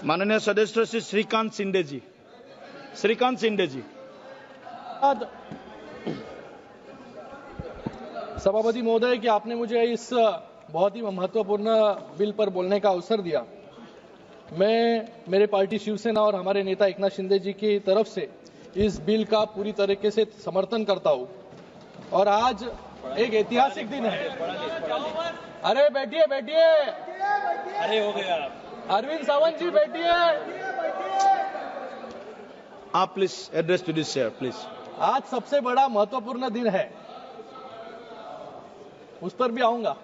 माननीय सदस्य श्री श्रीकांत शिंदे जी। श्रीकांत शिंदे जी। सभापति महोदय कि आपने मुझे इस बहुत ही महत्वपूर्ण बिल पर बोलने का अवसर दिया। मैं मेरे पार्टी शिवसेना और हमारे नेता एकनाथ शिंदे जी की तरफ से इस बिल का पूरी तरीके से समर्थन करता हूं और आज एक ऐतिहासिक दिन है। अरे बैठिए बैठिए, अरे हो गया। अरविंद सावंत जी बैठिए। आप please address to this chair please. आज सबसे बड़ा महत्वपूर्ण दिन है, उस पर भी आऊंगा।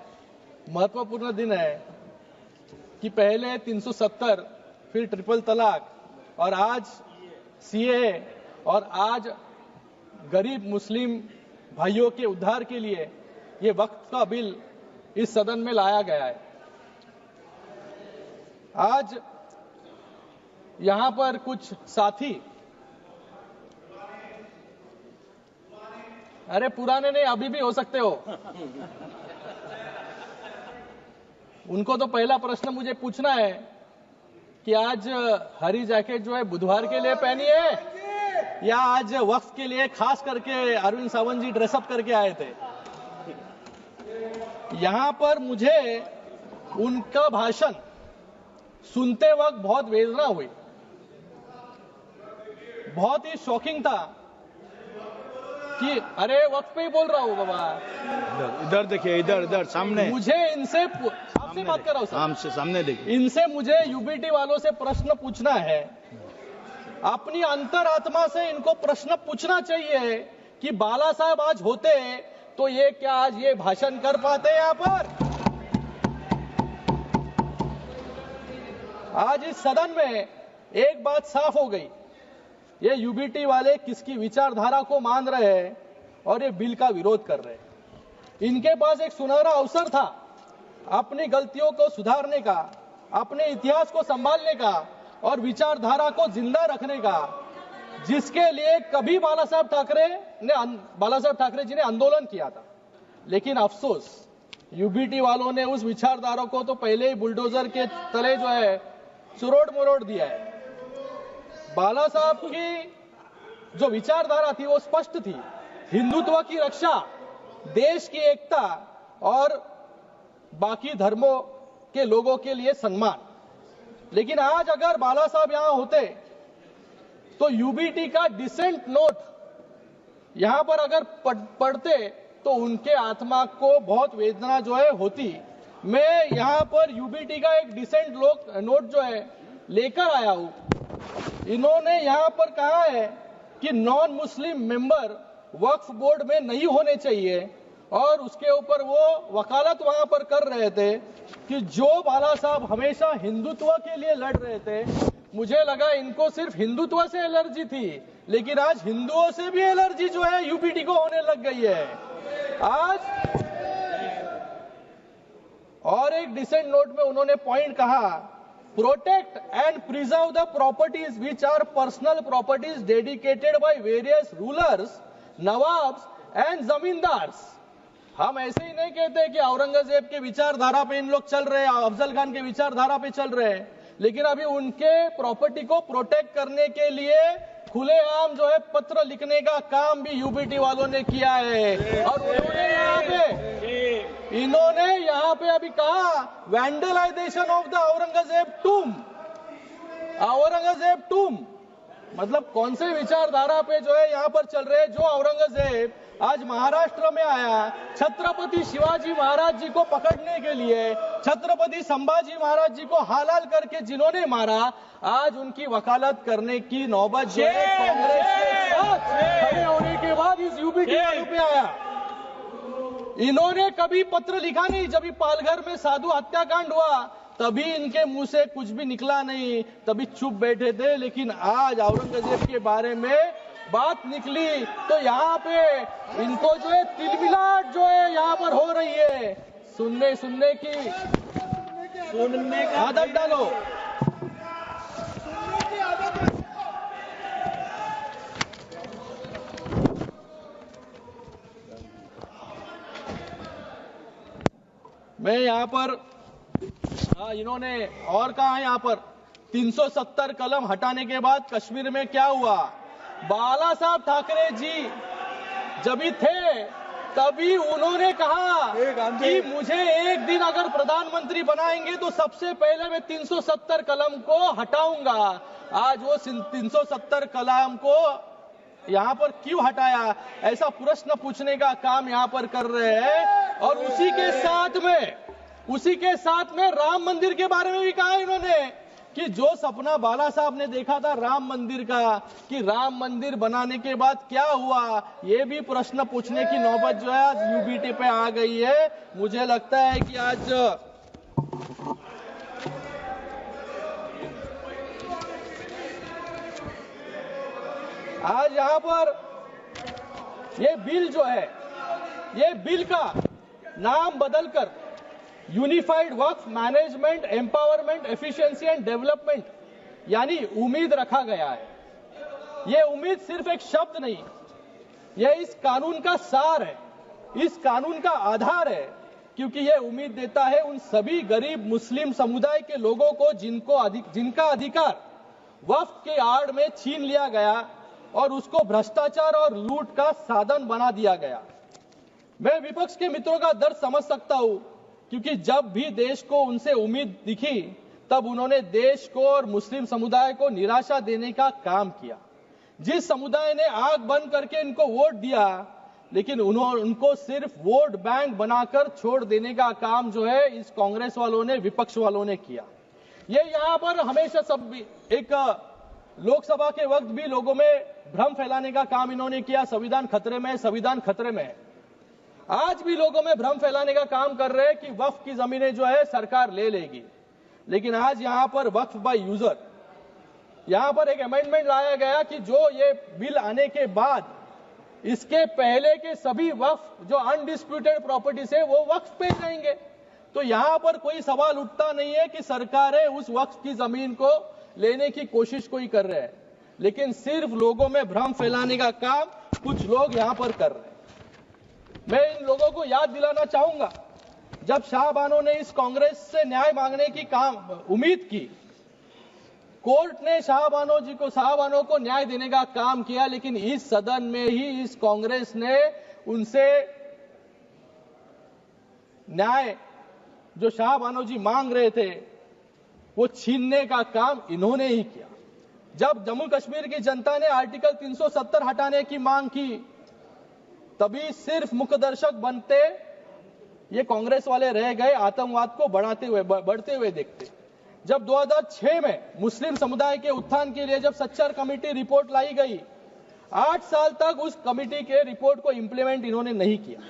महत्वपूर्ण दिन है कि पहले 370, फिर ट्रिपल तलाक और आज सीएए और आज गरीब मुस्लिम भाइयों के उद्धार के लिए ये वक्त का बिल इस सदन में लाया गया है। आज यहां पर कुछ साथी, अरे पुराने नहीं अभी भी हो सकते हो, उनको तो पहला प्रश्न मुझे पूछना है कि आज हरी जैकेट जो है बुधवार के लिए पहनी है या आज वक्त के लिए खास करके अरविंद सावंत जी ड्रेसअप करके आए थे। यहां पर मुझे उनका भाषण सुनते वक्त बहुत वेदना हुई, बहुत ही शॉकिंग था कि अरे वक्त पे ही बोल रहा हूं बाबा। इधर देखिए, इधर इधर सामने। मुझे इनसे आपसे बात कर रहा हूं सर, हमसे सामने देखिए। इनसे मुझे यूबीटी वालों से प्रश्न पूछना है। अपनी अंतरात्मा से इनको प्रश्न पूछना चाहिए कि बाला साहब आज होते तो ये क्या आज ये भाषण कर पाते यहां पर? आज इस सदन में एक बात साफ हो गई, ये यूबीटी वाले किसकी विचारधारा को मान रहे हैं और ये बिल का विरोध कर रहे हैं। इनके पास एक सुनहरा अवसर था अपनी गलतियों को सुधारने का, अपने इतिहास को संभालने का और विचारधारा को जिंदा रखने का, जिसके लिए कभी बाला साहब ठाकरे जी ने आंदोलन किया था। लेकिन अफसोस यूबीटी वालों ने उस विचारधारा को तो पहले ही बुलडोजर के तले जो है चुरोड़ मरोड़ दिया है। बाला साहब की जो विचारधारा थी वो स्पष्ट थी, हिंदुत्व की रक्षा, देश की एकता और बाकी धर्मों के लोगों के लिए सम्मान। लेकिन आज अगर बाला साहब यहां होते तो यूबीटी का डिसेंट नोट यहां पर अगर पढ़ते तो उनके आत्मा को बहुत वेदना जो है होती। मैं यहां पर यूबीटी का एक डिसेंट नोट जो है लेकर आया हूं। इन्होंने यहां पर कहा है कि नॉन मुस्लिम मेंबर वक्फ बोर्ड में नहीं होने चाहिए और उसके ऊपर वो वकालत वहां पर कर रहे थे कि जो बाला साहब हमेशा हिंदुत्व के लिए लड़ रहे थे। मुझे लगा इनको सिर्फ हिंदुत्व से एलर्जी थी, लेकिन आज हिंदुओं से भी एलर्जी जो है यूबीटी को होने लग गई है आज। और एक डिसेंट नोट में उन्होंने पॉइंट कहा, protect and preserve the properties which are personal properties dedicated by various rulers, nawabs and zamindars. हम ऐसे ही नहीं कहते कि औरंगजेब के विचारधारा पे इन लोग चल रहे हैं, अफजल खान के विचारधारा पे चल रहे हैं, लेकिन अभी उनके प्रॉपर्टी को प्रोटेक्ट करने के लिए खुलेआम जो है पत्र लिखने का काम भी यूबीटी वालों ने किया है। और इन्होंने यहाँ पे अभी कहा वैंडलाइजेशन ऑफ द औरंगजेब टूम, मतलब कौन से विचारधारा पे जो है यहाँ पर चल रहे हैं। जो औरंगजेब आज महाराष्ट्र में आया छत्रपति शिवाजी महाराज जी को पकड़ने के लिए, छत्रपति संभाजी महाराज जी को हालाल करके जिन्होंने मारा, आज उनकी वकालत करने की नौबत जो है कांग्रेस के साथ खड़े होने के बाद इस यूबीटी वालों पे आया। इन्होंने कभी पत्र लिखा नहीं। जब पालघर में साधु हत्याकांड हुआ तभी इनके मुंह से कुछ भी निकला नहीं, तभी चुप बैठे थे। लेकिन आज औरंगजेब के बारे में बात निकली तो यहाँ पे इनको जो है तिलमिलाट जो है यहाँ पर हो रही है। सुनने का आदत डालो। मैं यहाँ पर इन्होंने और कहा है यहाँ पर 370 कलम हटाने के बाद कश्मीर में क्या हुआ? बाला साहब ठाकरे जी जब भी थे तभी उन्होंने कहा कि मुझे एक दिन अगर प्रधानमंत्री बनाएंगे तो सबसे पहले मैं 370 कलम को हटाऊंगा। आज वो 370 कलम को यहाँ पर क्यों हटाया, ऐसा प्रश्न पूछने का काम यहाँ पर कर रहे हैं। और उसी के साथ में राम मंदिर के बारे में भी कहा इन्होंने कि जो सपना बाला साहब ने देखा था राम मंदिर का, कि राम मंदिर बनाने के बाद क्या हुआ, ये भी प्रश्न पूछने की नौबत जो है आज यूबीटी पे आ गई है। मुझे लगता है कि आज यहाँ पर ये बिल जो है, ये बिल का नाम बदलकर unified Waqf management empowerment efficiency and development यानी उम्मीद रखा गया है। ये उम्मीद सिर्फ एक शब्द नहीं, ये इस कानून का सार है, इस कानून का आधार है, क्योंकि ये उम्मीद देता है उन सभी गरीब मुस्लिम समुदाय के लोगों को जिनका अधिकार वक्फ के आड़ में छीन लिया गया और उसको भ्रष्टाचार और लूट का साधन बना दिया गया। मैं विपक्ष के मित्रों का दर्द समझ सकता हूं, क्योंकि जब भी देश को उनसे उम्मीद दिखी तब उन्होंने देश को और मुस्लिम समुदाय को निराशा देने का काम किया। जिस समुदाय ने आंख बंद करके इनको वोट दिया, लेकिन उनको सिर्फ वोट बैंक बनाकर छोड़ देने का काम जो है इस कांग्रेस वालों ने, विपक्ष वालों ने किया। ये यहाँ पर हमेशा सब एक लोकसभा के वक्त भी लोगों में भ्रम फैलाने का काम इन्होंने किया, संविधान खतरे में है, संविधान खतरे में है। आज भी लोगों में भ्रम फैलाने का काम कर रहे हैं कि वक्फ की जमीनें जो है सरकार ले लेगी, लेकिन आज यहाँ पर वक्फ बाय यूजर, यहाँ पर एक अमेंडमेंट लाया गया कि जो ये बिल आने के बाद इसके पहले के सभी वक्फ जो अनडिस्प्यूटेड प्रॉपर्टीज है वो वक्फ पे जाएंगे। तो यहाँ पर कोई सवाल उठता नहीं है कि सरकारें उस वक्फ की जमीन को लेने की कोशिश कोई कर रहे हैं, लेकिन सिर्फ लोगों में भ्रम फैलाने का काम कुछ लोग यहाँ पर कर रहे हैं। मैं इन लोगों को याद दिलाना चाहूंगा, जब शाहबानो ने इस कांग्रेस से न्याय मांगने की उम्मीद की, कोर्ट ने शाहबानो को न्याय देने का काम किया, लेकिन इस सदन में ही इस कांग्रेस ने उनसे न्याय जो शाहबानो जी मांग रहे थे वो छीनने का काम इन्होंने ही किया। जब जम्मू कश्मीर की जनता ने आर्टिकल 370 हटाने की मांग की, तभी सिर्फ मुखदर्शक बनते ये कांग्रेस वाले रह गए, आतंकवाद को बढ़ते हुए देखते। जब 2006 में मुस्लिम समुदाय के उत्थान के लिए जब सच्चर कमेटी रिपोर्ट लाई गई, 8 साल तक उस कमेटी के रिपोर्ट को इंप्लीमेंट इन्होंने नहीं किया।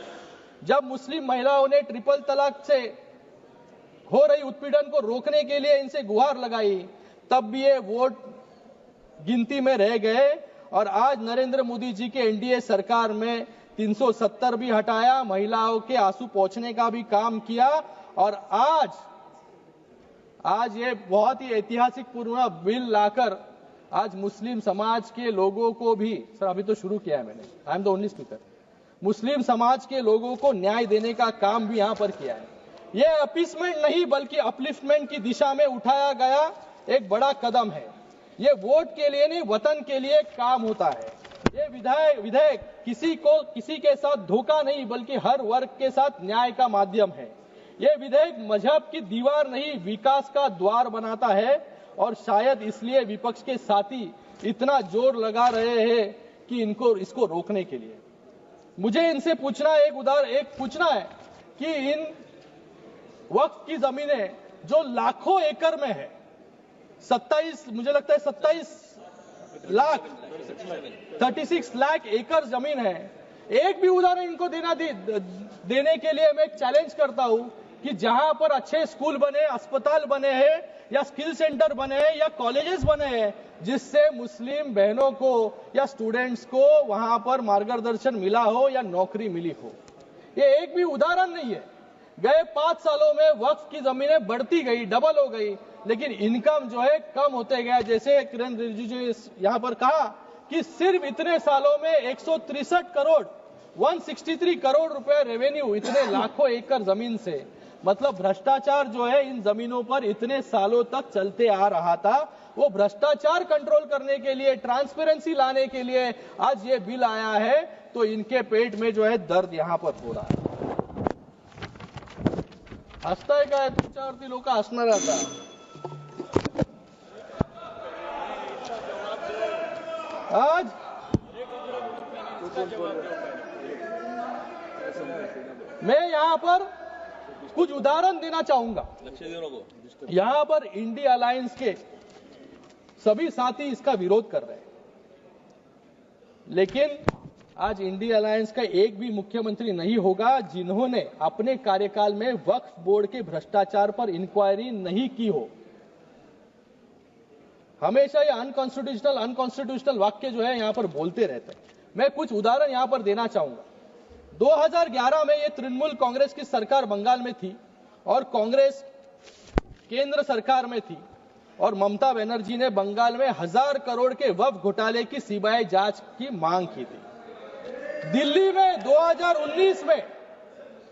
जब मुस्लिम महिलाओं ने ट्रिपल तलाक से हो रही उत्पीड़न को रोकने के लिए इनसे गुहार लगाई, तब भी ये वोट गिनती में रह गए। और आज नरेंद्र मोदी जी के एनडीए सरकार में 370 भी हटाया, महिलाओं के आंसू पोंछने का भी काम किया, और आज ये बहुत ही ऐतिहासिक पूर्ण बिल लाकर आज मुस्लिम समाज के लोगों को भी, सर अभी तो शुरू किया है मैंने, I am the only speaker, Muslim समाज के लोगों को न्याय देने का काम भी यहां पर किया है। ये अपीसमेंट नहीं बल्कि अपलिफ्टमेंट की दिशा में उठाया गया एक बड़ा कदम है। ये वोट के लिए नहीं, वतन के लिए काम होता है। ये विधेयक किसी के साथ धोखा नहीं बल्कि हर वर्ग के साथ न्याय का माध्यम है। ये विधेयक मजहब की दीवार नहीं, विकास का द्वार बनाता है, और शायद इसलिए विपक्ष के साथी इतना जोर लगा रहे हैं कि इसको रोकने के लिए। मुझे इनसे पूछना है कि इन वक्फ की जमीनें जो लाखों एकड़ में है, 36 लाख एकड़ जमीन है, एक भी उदाहरण इनको देने के लिए मैं चैलेंज करता हूं कि जहां पर अच्छे स्कूल बने, अस्पताल बने हैं, या स्किल सेंटर बने हैं, या कॉलेजेस बने हैं, जिससे मुस्लिम बहनों को या स्टूडेंट्स को वहां पर मार्गदर्शन मिला हो या नौकरी मिली हो। ये एक भी उदाहरण नहीं है। गए 5 सालों में वक्फ की जमीनें बढ़ती गई, डबल हो गई, लेकिन इनकम जो है कम होते गया। जैसे किरण रिजिजू जी यहां पर कहा कि सिर्फ इतने सालों में 163 करोड़ 163 करोड़ रुपए रेवेन्यू, इतने लाखों एकड़ जमीन से। मतलब भ्रष्टाचार जो है इन जमीनों पर इतने सालों तक चलते आ रहा था, वो भ्रष्टाचार कंट्रोल करने के लिए, ट्रांसपेरेंसी लाने के लिए आज ये बिल आया है, तो इनके पेट में जो है दर्द यहां पर हो रहा है. हसताय काय तुमच्यावरती लोक हसणार आता. आज मैं यहां पर कुछ उदाहरण देना चाहूंगा. यहां पर इंडिया अलायंस के सभी साथी इसका विरोध कर रहे हैं, लेकिन आज इंडिया अलायंस का एक भी मुख्यमंत्री नहीं होगा जिन्होंने अपने कार्यकाल में वक्फ बोर्ड के भ्रष्टाचार पर इंक्वायरी नहीं की हो. हमेशा ये अनकॉन्स्टिट्यूशनल वाक्य जो है यहां पर बोलते रहते हैं. मैं कुछ उदाहरण यहां पर देना चाहूंगा. 2011 में ये तृणमूल कांग्रेस की सरकार बंगाल में थी और कांग्रेस केंद्र सरकार में थी, और ममता बनर्जी ने बंगाल में 1000 करोड़ के वक्फ घोटाले की सीबीआई जांच की मांग की थी. दिल्ली में 2019 में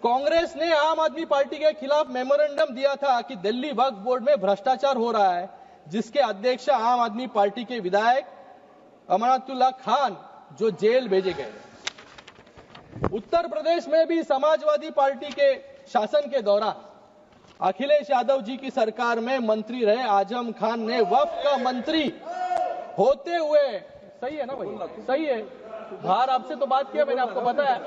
कांग्रेस ने आम आदमी पार्टी के खिलाफ मेमोरेंडम दिया था कि दिल्ली वक्फ बोर्ड में भ्रष्टाचार हो रहा है, जिसके अध्यक्ष आम आदमी पार्टी के विधायक अमनातुल्लाह खान जो जेल भेजे गए. उत्तर प्रदेश में भी समाजवादी पार्टी के शासन के दौरान अखिलेश यादव जी की सरकार में मंत्री रहे आजम खान ने वक्फ का मंत्री होते हुए, सही है ना भाई, सही है, बाहर आपसे तो बात किया मैंने, आपको पता है,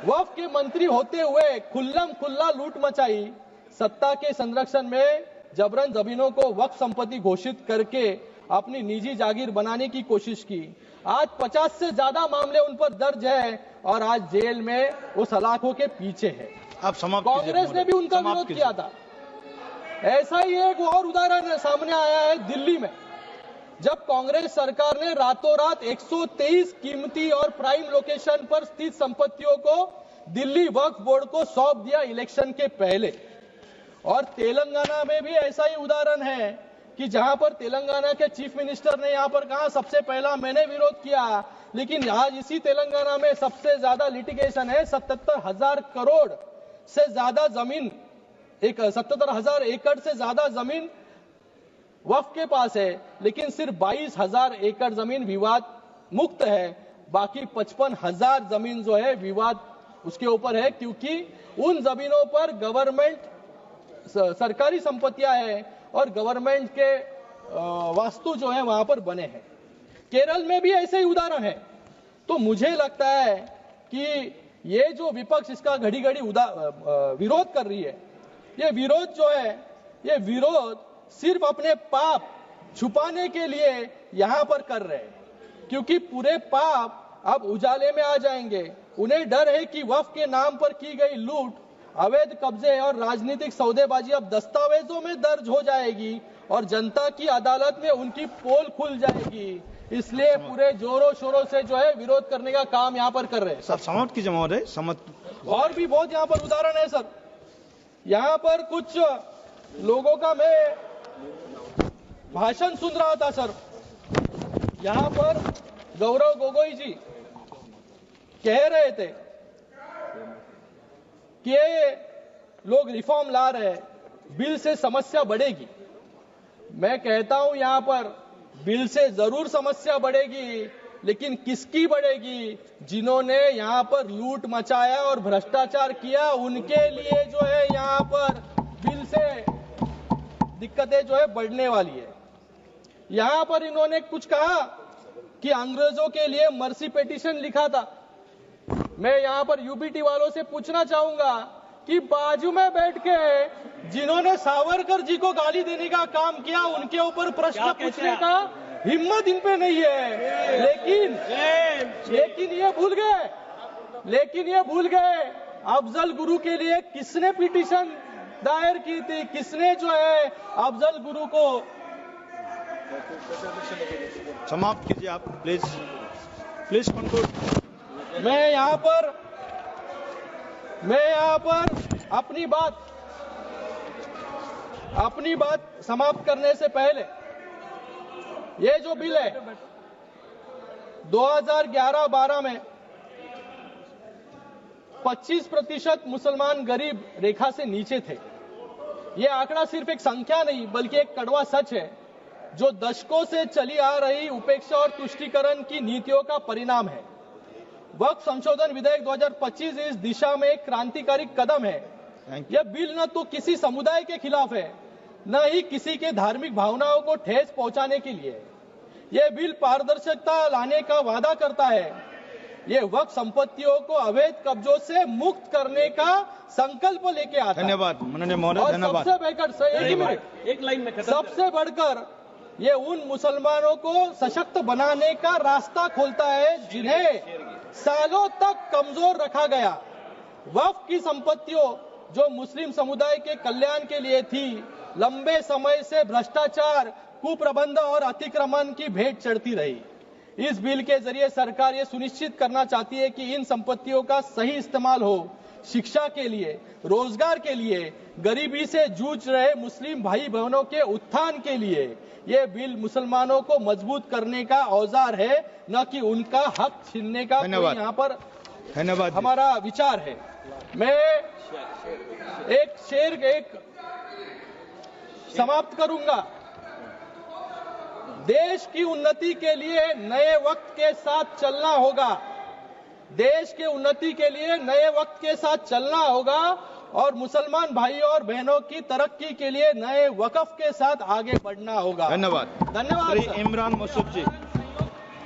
वक्फ के मंत्री होते हुए खुल्लम खुल्ला लूट मचाई. सत्ता के संरक्षण में जबरन जमीनों को वक्फ संपत्ति घोषित करके अपनी निजी जागीर बनाने की कोशिश की. आज 50 से ज्यादा मामले उन पर दर्ज है और आज जेल में वो सलाखों के पीछे है. आप समाप्त कीजिए. कांग्रेस ने भी उनका विरोध किया था. ऐसा ही एक और उदाहरण सामने आया है दिल्ली में, जब कांग्रेस सरकार ने रातों रात 123 कीमती और प्राइम लोकेशन पर स्थित संपत्तियों को दिल्ली वक्फ बोर्ड को सौंप दिया इलेक्शन के पहले. और तेलंगाना में भी ऐसा ही उदाहरण है कि जहां पर तेलंगाना के चीफ मिनिस्टर ने यहां पर कहा सबसे पहला मैंने विरोध किया, लेकिन आज इसी तेलंगाना में सबसे ज्यादा लिटिगेशन है. 77,000 करोड़ से ज्यादा जमीन, 77,000 एकड़ से ज्यादा जमीन वक्फ के पास है, लेकिन सिर्फ 22,000 एकड़ जमीन विवाद मुक्त है. बाकी 55,000 जमीन जो है विवाद उसके ऊपर है, क्योंकि उन जमीनों पर गवर्नमेंट सरकारी संपत्तियां हैं और गवर्नमेंट के वास्तु जो है वहां पर बने हैं. केरल में भी ऐसे ही उदाहरण है. तो मुझे लगता है कि ये जो विपक्ष इसका घड़ी घड़ी विरोध कर रही है, ये विरोध जो है, ये विरोध सिर्फ अपने पाप छुपाने के लिए यहां पर कर रहे हैं, क्योंकि पूरे पाप अब उजाले में आ जाएंगे. उन्हें डर है कि वक्फ के नाम पर की गई लूट, अवैध कब्जे और राजनीतिक सौदेबाजी अब दस्तावेजों में दर्ज हो जाएगी और जनता की अदालत में उनकी पोल खुल जाएगी. इसलिए पूरे जोरों शोरों से जो है विरोध करने का काम यहां पर कर रहे हैं. सर समाप्त कीजिए महोदय. और भी बहुत यहां पर उदाहरण है सर. यहां पर कुछ लोगों का मैं भाषण सुन रहा था सर. यहां पर गौरव गोगोई जी कह रहे थे कि ये लोग रिफॉर्म ला रहे हैं, बिल से समस्या बढ़ेगी. मैं कहता हूं यहां पर बिल से जरूर समस्या बढ़ेगी, लेकिन किसकी बढ़ेगी? जिन्होंने यहां पर लूट मचाया और भ्रष्टाचार किया, उनके लिए जो है यहां पर बिल से दिक्कतें जो है बढ़ने वाली है. यहां पर इन्होंने कुछ कहा कि अंग्रेजों के लिए मर्सी पिटीशन लिखा था. मैं यहां पर यूबीटी वालों से पूछना चाहूंगा कि बाजू में बैठ के जिन्होंने सावरकर जी को गाली देने का काम किया, उनके ऊपर प्रश्न पूछने का हिम्मत इन पे नहीं है. लेकिन ये भूल गए अफजल गुरु के लिए किसने पिटीशन दायर की थी, किसने जो है अफजल गुरु को. समाप्त कीजिए आप प्लीज कंक्लूड. मैं यहां पर अपनी बात समाप्त करने से पहले, ये जो बिल है 2011-12 में 25% मुसलमान गरीब रेखा से नीचे थे। ये आंकड़ा सिर्फ एक संख्या नहीं बल्कि एक कड़वा सच है जो दशकों से चली आ रही उपेक्षा और तुष्टीकरण की नीतियों का परिणाम है। वक्फ संशोधन विधेयक 2025 इस दिशा में एक क्रांतिकारी कदम है। यह बिल न तो किसी समुदाय के खिलाफ है न ही किसी के धार्मिक भावनाओं को ठेस पहुंचाने के लिए। यह बिल पारदर्शिता लाने का वादा करता है। ये वक्फ संपत्तियों को अवैध कब्जों से मुक्त करने का संकल्प लेके आता है। धन्यवाद माननीय महोदय, धन्यवाद। सबसे बढ़कर एक लाइन में सबसे बढ़कर ये उन मुसलमानों को सशक्त बनाने का रास्ता खोलता है जिन्हें सालों तक कमजोर रखा गया। वक्फ की संपत्तियों जो मुस्लिम समुदाय के कल्याण के लिए थी, लंबे समय से भ्रष्टाचार, कुप्रबंध और अतिक्रमण की भेंट चढ़ती रही। इस बिल के जरिए सरकार ये सुनिश्चित करना चाहती है कि इन संपत्तियों का सही इस्तेमाल हो, शिक्षा के लिए, रोजगार के लिए, गरीबी से जूझ रहे मुस्लिम भाई बहनों के उत्थान के लिए। ये बिल मुसलमानों को मजबूत करने का औजार है, न कि उनका हक छीनने का कोई यहाँ पर धन्यवाद हमारा विचार है। मैं एक शेर समाप्त करूंगा। देश की उन्नति के लिए नए वक्त के साथ चलना होगा। देश के उन्नति के लिए नए वक्त के साथ चलना होगा और मुसलमान भाइयों और बहनों की तरक्की के लिए नए वक्फ के साथ आगे बढ़ना होगा। धन्यवाद। धन्यवाद। इमरान मसूद जी।